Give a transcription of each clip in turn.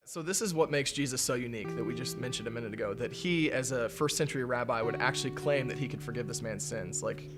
So this is what makes Jesus so unique that we just mentioned a minute ago, that he, as a first century rabbi, would actually claim that he could forgive this man's sins. Like,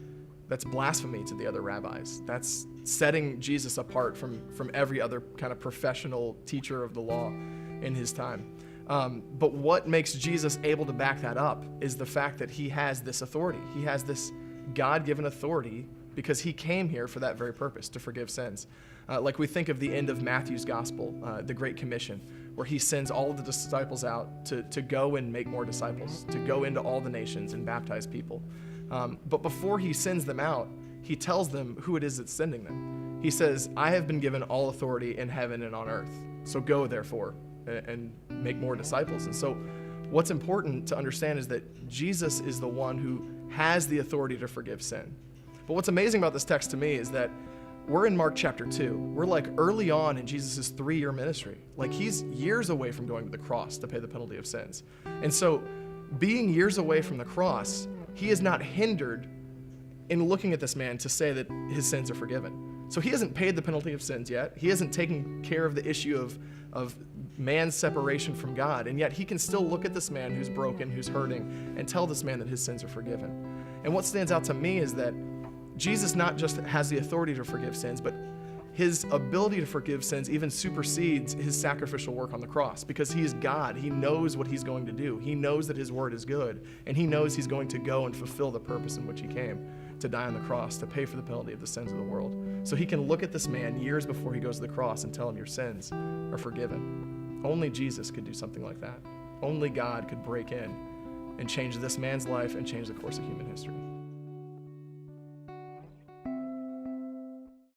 that's blasphemy to the other rabbis. That's setting Jesus apart from every other kind of professional teacher of the law in his time. But what makes Jesus able to back that up is the fact that he has this authority. He has this God-given authority because he came here for that very purpose, to forgive sins. Like we think of the end of Matthew's gospel, the Great Commission, where he sends all of the disciples out to go and make more disciples, to go into all the nations and baptize people. But before he sends them out, he tells them who it is that's sending them. He says, I have been given all authority in heaven and on earth. So go, therefore, and make more disciples. And so what's important to understand is that Jesus is the one who has the authority to forgive sin. But what's amazing about this text to me is that we're in Mark chapter 2. We're like early on in Jesus' 3-year ministry. Like, he's years away from going to the cross to pay the penalty of sins. And so being years away from the cross, he is not hindered in looking at this man to say that his sins are forgiven. So he hasn't paid the penalty of sins yet. He hasn't taken care of the issue of man's separation from God. And yet he can still look at this man who's broken, who's hurting, and tell this man that his sins are forgiven. And what stands out to me is that Jesus not just has the authority to forgive sins, but his ability to forgive sins even supersedes his sacrificial work on the cross, because he is God. He knows what he's going to do. He knows that his word is good, and he knows he's going to go and fulfill the purpose in which he came, to die on the cross, to pay for the penalty of the sins of the world. So he can look at this man years before he goes to the cross and tell him, your sins are forgiven. Only Jesus could do something like that. Only God could break in and change this man's life and change the course of human history.